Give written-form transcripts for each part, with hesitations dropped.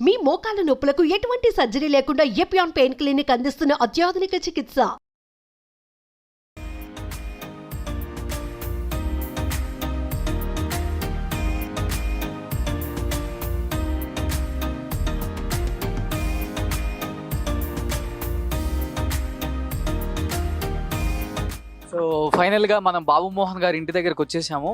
మీ మోకాల నొప్పులకు ఎటువంటి సర్జరీ లేకుండా ఎపియాన్ పెయిన్ క్లినిక్ అందిస్తున్న అత్యాధునిక చికిత్స. సో ఫైనల్గా మనం బాబు మోహన్ గారి ఇంటి దగ్గరికి వచ్చేసాము.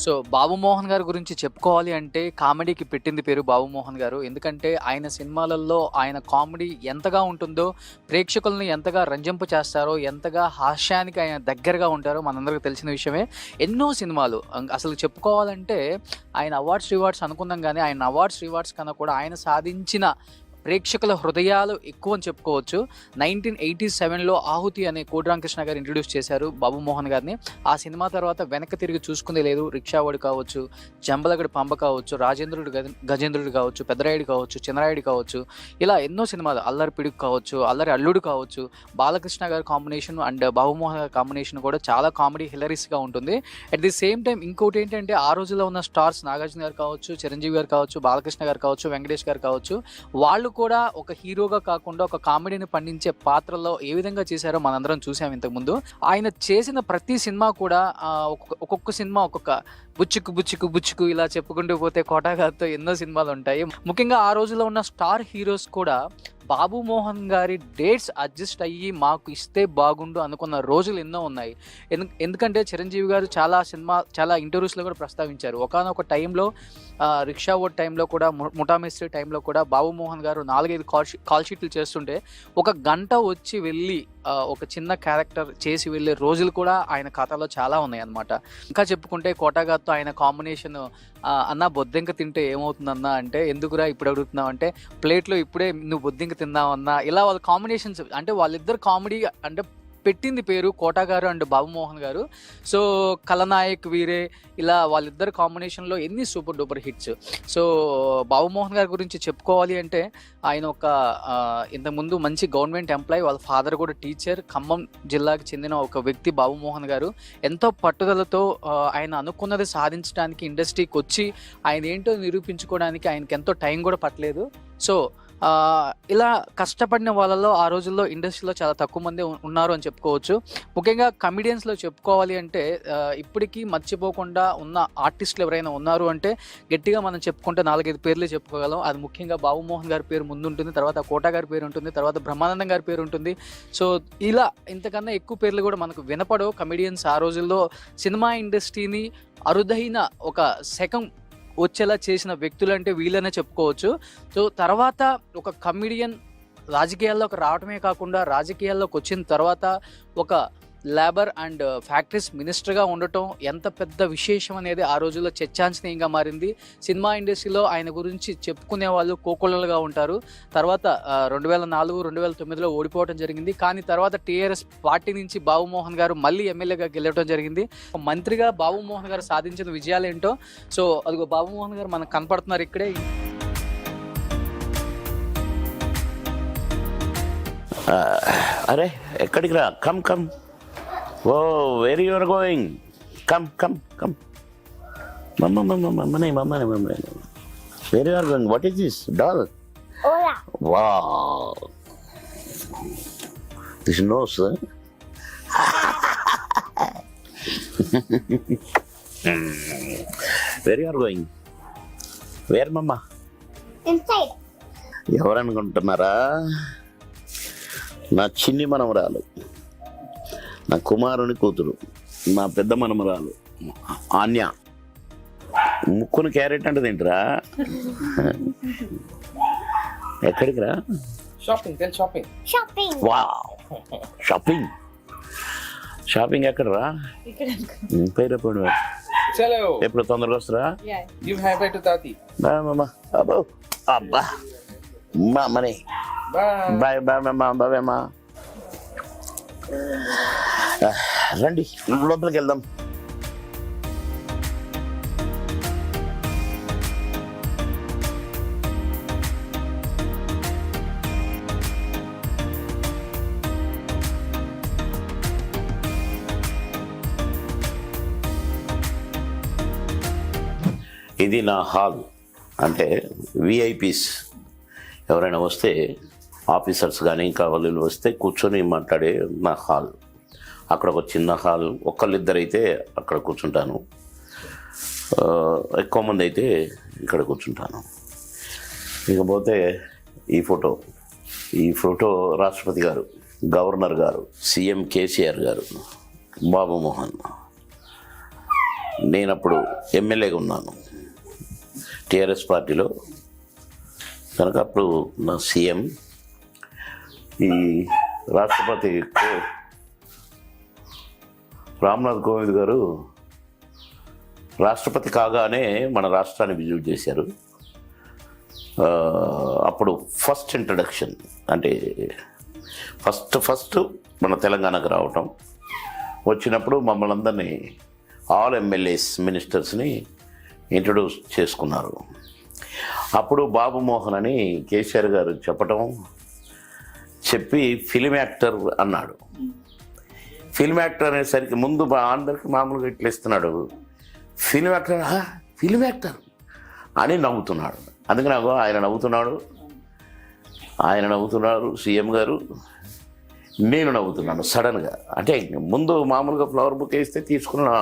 సో బాబు మోహన్ గారి గురించి చెప్పుకోవాలి అంటే కామెడీకి పెట్టింది పేరు బాబు మోహన్ గారు. ఎందుకంటే ఆయన సినిమాలలో ఆయన కామెడీ ఎంతగా ఉంటుందో, ప్రేక్షకులను ఎంతగా రంజింప చేస్తారో, ఎంతగా హాస్యానికి ఆయన దగ్గరగా ఉంటారో మనందరికీ తెలిసిన విషయమే. ఎన్నో సినిమాలు అసలు చెప్పుకోవాలంటే ఆయన అవార్డ్స్ అనుకున్నాం, కానీ ఆయన అవార్డ్స్ కన్నా కూడా ఆయన సాధించిన ప్రేక్షకుల హృదయాలు ఎక్కువ అని చెప్పుకోవచ్చు. 1987లో ఆహుతి అనే కోడిరామకృష్ణ గారు ఇంట్రడ్యూస్ చేశారు బాబు మోహన్ గారిని. ఆ సినిమా తర్వాత వెనక్కి తిరిగి చూసుకుందే లేదు. రిక్షావాడు కావచ్చు, జంబలగడి పంబ కావచ్చు, రాజేంద్రుడు గజేంద్రుడు కావచ్చు, పెద్దరాయుడు కావచ్చు, చిన్నరాయుడు కావచ్చు, ఇలా ఎన్నో సినిమాలు, అల్లరి పిడుగు కావచ్చు, అల్లరి అల్లుడు కావచ్చు, బాలకృష్ణ గారి కాంబినేషన్ అండ్ బాబు మోహన్ గారి కాంబినేషన్ కూడా చాలా కామెడీ హిలరీస్గా ఉంటుంది. అట్ ది సేమ్ టైం ఇంకోటి ఏంటంటే ఆ రోజుల్లో ఉన్న స్టార్స్ నాగార్జున గారు కావచ్చు, చిరంజీవి గారు కావచ్చు, బాలకృష్ణ గారు కావచ్చు, వెంకటేష్ గారు కావచ్చు, వాళ్ళు కూడా ఒక హీరోగా కాకుండా ఒక కామెడీని పండించే పాత్రలో ఏ విధంగా చేశారో మనందరం చూసాం ఇంతకుముందు. ఆయన చేసిన ప్రతి సినిమా కూడా ఒక్కొక్క సినిమా ఒక్కొక్క బుచ్చుకు ఇలా చెప్పుకుంటూ పోతే కోటాగారితో ఎన్నో సినిమాలు ఉంటాయి. ముఖ్యంగా ఆ రోజుల్లో ఉన్న స్టార్ హీరోస్ కూడా బాబు మోహన్ గారి డేట్స్ అడ్జస్ట్ అయ్యి మాకు ఇస్తే బాగుండు అనుకున్న రోజులు ఎన్నో ఉన్నాయి. ఎందుకంటే చిరంజీవి గారు చాలా ఇంటర్వ్యూస్లో కూడా ప్రస్తావించారు. ఒకానొక టైంలో రిక్షా ఓట్ టైంలో కూడా, ముఠామిస్త్రీ టైంలో కూడా బాబు మోహన్ గారు 4-5 కాల్ షీట్లు చేస్తుంటే 1 గంట వచ్చి వెళ్ళి ఒక చిన్న క్యారెక్టర్ చేసి వెళ్ళే రోజులు కూడా ఆయన ఖాతాలో చాలా ఉన్నాయి అన్నమాట. ఇంకా చెప్పుకుంటే కోటాగారితో ఆయన కాంబినేషన్, అన్న బొద్దింక తింటే ఏమవుతుందన్నా అంటే, ఎందుకురా ఇప్పుడు అడుగుతున్నావు అంటే, ప్లేట్లో ఇప్పుడే నువ్వు బొద్దింక తిన్నావన్నా. ఇలా వాళ్ళ కాంబినేషన్స్ అంటే వాళ్ళిద్దరు కామెడీ అంటే పెట్టింది పేరు కోటా గారు అండ్ బాబు మోహన్ గారు. సో కలనాయక్ వీరే, ఇలా వాళ్ళిద్దరు కాంబినేషన్లో ఎన్ని సూపర్ డూపర్ హిట్స్. సో బాబు మోహన్ గారి గురించి చెప్పుకోవాలి అంటే ఆయన ఒక ఇంతకుముందు మంచి గవర్నమెంట్ ఎంప్లాయీ, వాళ్ళ ఫాదర్ కూడా టీచర్, ఖమ్మం జిల్లాకి చెందిన ఒక వ్యక్తి బాబు మోహన్ గారు. ఎంతో పట్టుదలతో ఆయన అనుకున్నది సాధించడానికి ఇండస్ట్రీకి వచ్చి ఆయన ఏంటో నిరూపించుకోవడానికి ఆయనకి ఎంతో టైం కూడా పట్టలేదు. సో ఇలా కష్టపడిన వాళ్ళలో ఆ రోజుల్లో ఇండస్ట్రీలో చాలా తక్కువ మంది ఉన్నారు అని చెప్పుకోవచ్చు. ముఖ్యంగా కమిడియన్స్లో చెప్పుకోవాలి అంటే ఇప్పటికీ మర్చిపోకుండా ఉన్న ఆర్టిస్టులు ఎవరైనా ఉన్నారు అంటే గట్టిగా మనం చెప్పుకుంటే 4-5 పేర్లే చెప్పుకోగలం. అది ముఖ్యంగా బాబు మోహన్ గారి పేరు ముందుంటుంది, తర్వాత కోటా గారి పేరు ఉంటుంది, తర్వాత బ్రహ్మానందం గారి పేరు ఉంటుంది. సో ఇలా ఇంతకన్నా ఎక్కువ పేర్లు కూడా మనకు వినపడవు. కమిడియన్స్ ఆ రోజుల్లో సినిమా ఇండస్ట్రీని అరుదైన ఒక శకం వచ్చేలా చేసిన వ్యక్తులు అంటే వీళ్ళనే చెప్పుకోవచ్చు. సో తర్వాత ఒక కమిడియన్ రాజకీయాల్లోకి రావడమే కాకుండా, రాజకీయాల్లోకి వచ్చిన తర్వాత ఒక లేబర్ అండ్ ఫ్యాక్టరీస్ మినిస్టర్గా ఉండటం ఎంత పెద్ద విశేషం అనేది ఆ రోజుల్లో చర్చాంశనీయంగా మారింది. సినిమా ఇండస్ట్రీలో ఆయన గురించి చెప్పుకునే వాళ్ళు కోకొల్లలుగా ఉంటారు. తర్వాత 2004-2009లో ఓడిపోవడం జరిగింది. కానీ తర్వాత టీఆర్ఎస్ పార్టీ నుంచి బాబు మోహన్ గారు మళ్ళీ ఎమ్మెల్యేగా గెలవడం జరిగింది. మంత్రిగా బాబు మోహన్ గారు సాధించిన విజయాలు ఏంటో, సో అదిగో బాబు మోహన్ గారు మనకు కనపడుతున్నారు ఇక్కడే. అరే ఎక్కడికి రా, come. Oh, where you are going? Come. Mama. Where you are going? What is this? Doll? Hola. Wow. This nose, huh? Where you are going? Where, Mama? Inside. ఎవరనుకుంటున్నారా? నా చిన్ని మనమరాలు, నా కుమారుని కూతురు, నా పెద్ద మనమరాలు ఆన్య. ముక్కును క్యారెట్ అంటే తింటరా? ఎక్కడికి రా? Shopping. వావ్, షాపింగ్ ఎక్కడ రా? పేరు ఎప్పుడు తొందరగా వస్తారా? అబ్బా మనీ. బాయ్ అమ్మా. రండి లోపలికి వెళ్దాం. ఇది నా హాల్. అంటే విఐపీస్ ఎవరైనా వస్తే ఆఫీసర్స్ కానీ ఇంకా వాళ్ళు వస్తే కూర్చొని మాట్లాడే నా హాల్. అక్కడ ఒక చిన్న హాల్, ఒకళ్ళిద్దరైతే అక్కడ కూర్చుంటాను, ఎక్కువ మంది అయితే ఇక్కడ కూర్చుంటాను. ఇకపోతే ఈ ఫోటో రాష్ట్రపతి గారు, గవర్నర్ గారు, సీఎం కేసీఆర్ గారు, బాబు మోహన్. నేనప్పుడు ఎమ్మెల్యేగా ఉన్నాను టీఆర్ఎస్ పార్టీలో కనుక అప్పుడు నా సీఎం. ఈ రాష్ట్రపతి రామ్నాథ్ కోవింద్ గారు రాష్ట్రపతి కాగానే మన రాష్ట్రాన్ని విజిట్ చేశారు. అప్పుడు ఫస్ట్ ఇంట్రడక్షన్ అంటే ఫస్ట్ మన తెలంగాణకు రావటం. వచ్చినప్పుడు మమ్మల్ని అందరినీ ఆల్ ఎమ్మెల్యేస్ మినిస్టర్స్ని ఇంట్రడ్యూస్ చేసుకున్నారు. అప్పుడు బాబు మోహన్ అని కేసీఆర్ గారు చెప్పి ఫిలిం యాక్టర్ అన్నాడు. ఫిలిం యాక్టర్ అనేసరికి ముందు అందరికి మామూలుగా ఇట్లా ఇస్తున్నాడు, ఫిలిం యాక్టర్ అని నవ్వుతున్నాడు. అందుకని ఆయన నవ్వుతున్నాడు సీఎం గారు, నేను నవ్వుతున్నాను సడన్గా. అంటే ముందు మామూలుగా ఫ్లవర్ బుక్ వేస్తే తీసుకున్నా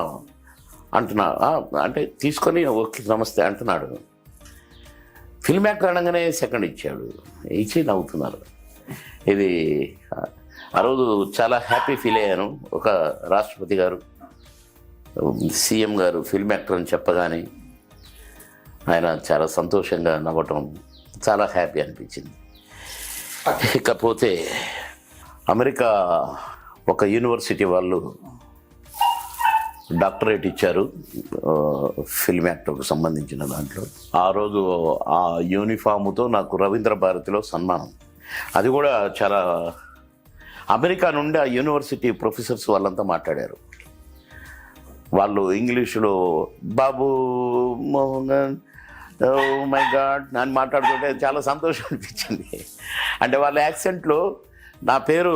అంటే తీసుకొని ఓకే నమస్తే అంటున్నాడు. ఫిల్మ్ యాక్టర్ అనగానే సెకండ్ ఇచ్చి నవ్వుతున్నారు. ఇది ఆ రోజు చాలా హ్యాపీ ఫీల్ అయ్యాను. ఒక రాష్ట్రపతి గారు, సీఎం గారు ఫిల్మ్ యాక్టర్ అని చెప్పగానే ఆయన చాలా సంతోషంగా నవ్వటం చాలా హ్యాపీ అనిపించింది. ఇకపోతే అమెరికా ఒక యూనివర్సిటీ వాళ్ళు డాక్టరేట్ ఇచ్చారు ఫిల్మ్ యాక్టర్కు సంబంధించిన దాంట్లో. ఆ రోజు ఆ యూనిఫామ్తో నాకు రవీంద్ర భారతిలో సన్మానం. అది కూడా చాలా అమెరికా నుండి ఆ యూనివర్సిటీ ప్రొఫెసర్స్ వాళ్ళంతా మాట్లాడారు. వాళ్ళు ఇంగ్లీషులో బాబు మోహన్ మై గాడ్ అని మాట్లాడుతుంటే చాలా సంతోషం అనిపించింది. అంటే వాళ్ళ యాక్సెంట్లో నా పేరు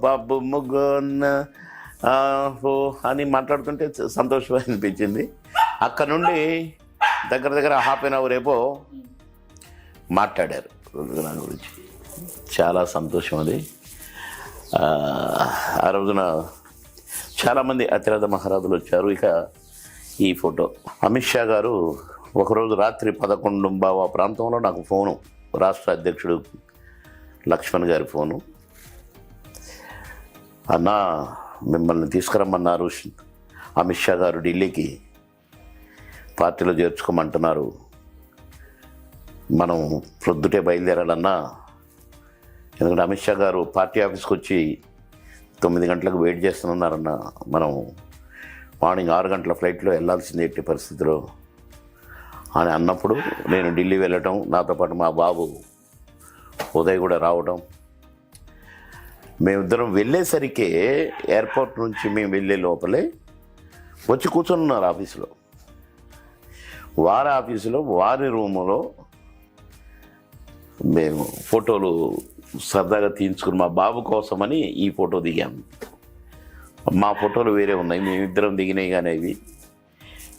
బాబు మోహన్ అని మాట్లాడుతుంటే సంతోషం అనిపించింది. అక్కడ నుండి దగ్గర హాఫ్ అన్ అవర్ ఏపో మాట్లాడారు నా గురించి. చాలా సంతోషం అది. ఆ రోజున చాలామంది అతిరథ మహారాజులు వచ్చారు. ఇక ఈ ఫోటో అమిత్ షా గారు ఒకరోజు రాత్రి 11:15 ప్రాంతంలో నాకు ఫోను, రాష్ట్ర అధ్యక్షుడు లక్ష్మణ్ గారి ఫోను, అన్నా మిమ్మల్ని తీసుకురమ్మన్నారు అమిత్ షా గారు, ఢిల్లీకి పార్టీలో చేర్చుకోమంటున్నారు, మనం ప్రొద్దుటే బయలుదేరాలన్నా, ఎందుకంటే అమిత్ షా గారు పార్టీ ఆఫీస్కి వచ్చి 9 గంటలకు వెయిట్ చేస్తున్నారన్న, మనం మార్నింగ్ 6 గంటల ఫ్లైట్లో వెళ్ళాల్సింది ఎట్టి పరిస్థితిలో అని అన్నప్పుడు నేను ఢిల్లీ వెళ్ళటం, నాతో పాటు మా బాబు ఉదయ్ కూడా రావడం. మేమిద్దరం వెళ్ళేసరికి ఎయిర్పోర్ట్ నుంచి మేము వెళ్ళే లోపలే వచ్చి కూర్చొని ఆఫీసులో, వారి ఆఫీసులో వారి రూములో మేము ఫోటోలు సరదాగా తీయించుకుని మా బాబు కోసమని ఈ ఫోటో దిగాము. మా ఫోటోలు వేరే ఉన్నాయి, మేమిద్దరం దిగినాయి కానీ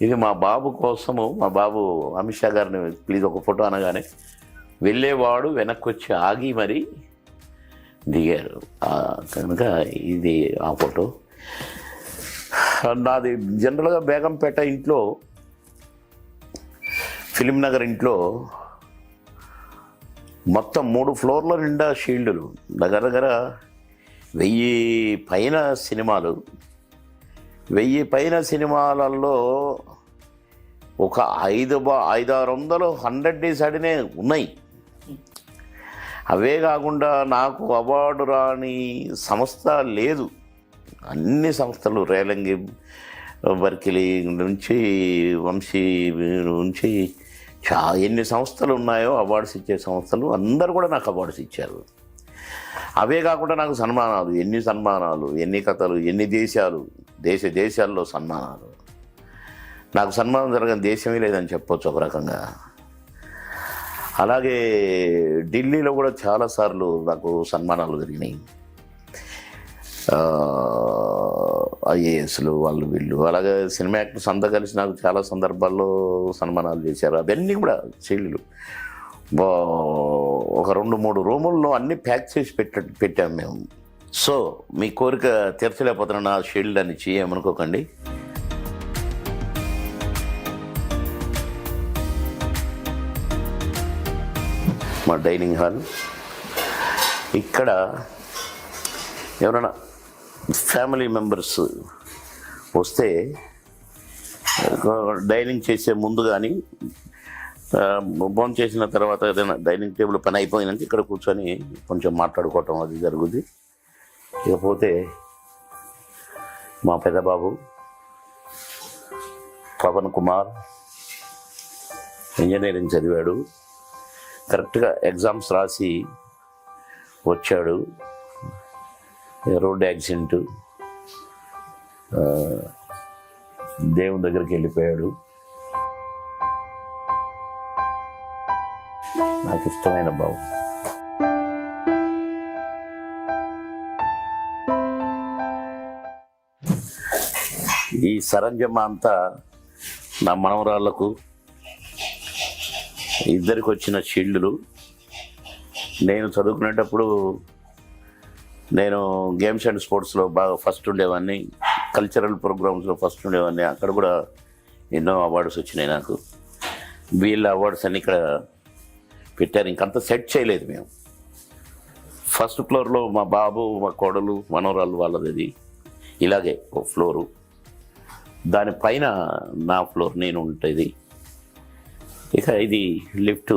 ఇది మా బాబు కోసము. మా బాబు అమిత్ షా గారిని ప్లీజ్ ఒక ఫోటో అనగానే వెళ్ళేవాడు వెనక్కి వచ్చి ఆగి మరి దిగారు. కనుక ఇది ఆ ఫోటో. నాది జనరల్గా బేగంపేట ఇంట్లో, ఫిలిం నగర్ ఇంట్లో మొత్తం 3 ఫ్లోర్ల నిండా షీల్డులు, దగ్గర 1000 పైన సినిమాలు. 1000 పైన సినిమాలలో ఒక 500-600 100 డేస్ ఆడినే ఉన్నాయి. అవే కాకుండా నాకు అవార్డు రాని సంస్థ లేదు. అన్ని సంస్థలు, రేలంగి, వర్కిలి నుంచి వంశీ నుంచి ఎన్ని సంస్థలు ఉన్నాయో అవార్డ్స్ ఇచ్చే సంస్థలు అందరూ కూడా నాకు అవార్డ్స్ ఇచ్చారు. అవే కాకుండా నాకు సన్మానాలు, ఎన్ని కథలు, ఎన్ని దేశాలు, దేశాల్లో సన్మానాలు. నాకు సన్మానం జరగని దేశమే లేదని చెప్పొచ్చు ఒక రకంగా. అలాగే ఢిల్లీలో కూడా చాలాసార్లు నాకు సన్మానాలు జరిగినాయి. ఐఏఎస్లు వాళ్ళు వీళ్ళు అలాగే సినిమా యాక్టర్స్ అంతా కలిసి నాకు చాలా సందర్భాల్లో సన్మానాలు చేశారు. అవన్నీ కూడా షీల్డ్లు ఒక 2-3 రూముల్లో అన్నీ ప్యాక్ చేసి పెట్టాము మేము. సో మీ కోరిక తీర్చలేకపోతున్నా నా షీల్డ్ అని చేయమనుకోకండి. మా డైనింగ్ హాల్ ఇక్కడ ఎవరైనా ఫ్యామిలీ మెంబర్స్ వస్తే డైనింగ్ చేసే ముందు కానీ భోజనం చేసిన తర్వాత ఏదైనా డైనింగ్ టేబుల్ పని అయిపోయినాక ఇక్కడ కూర్చొని కొంచెం మాట్లాడుకోవటం అది జరుగుద్ది. ఇకపోతే మా పెద్దబాబు పవన్ కుమార్ ఇంజనీరింగ్ చదివాడు. కరెక్ట్గా ఎగ్జామ్స్ రాసి వచ్చాడు. రోడ్ యాక్సిడెంట్, దేవుని దగ్గరికి వెళ్ళిపోయాడు. నాకు ఇష్టమైన బాబు. ఈ సరంజమ్మ అంతా నా మనవరాళ్లకు ఇద్దరికి వచ్చిన షీల్డ్లు. నేను చదువుకునేటప్పుడు నేను గేమ్స్ అండ్ స్పోర్ట్స్లో బాగా ఫస్ట్ ఉండేవాడిని, కల్చరల్ ప్రోగ్రామ్స్లో ఫస్ట్ ఉండేవాడిని. అక్కడ కూడా ఎన్నో అవార్డ్స్ వచ్చినాయి నాకు. వీళ్ళ అవార్డ్స్ అన్ని ఇక్కడ పెట్టారు. ఇంకంతా సెట్ చేయలేదు మేము. ఫస్ట్ ఫ్లోర్లో మా బాబు, మా కోడలు, మనవరాళ్ళు వాళ్ళది ఇలాగే ఒక ఫ్లోరు. దానిపైన నా ఫ్లోర్ నేను ఉంటుంది. ఇక ఇది లిఫ్ట్.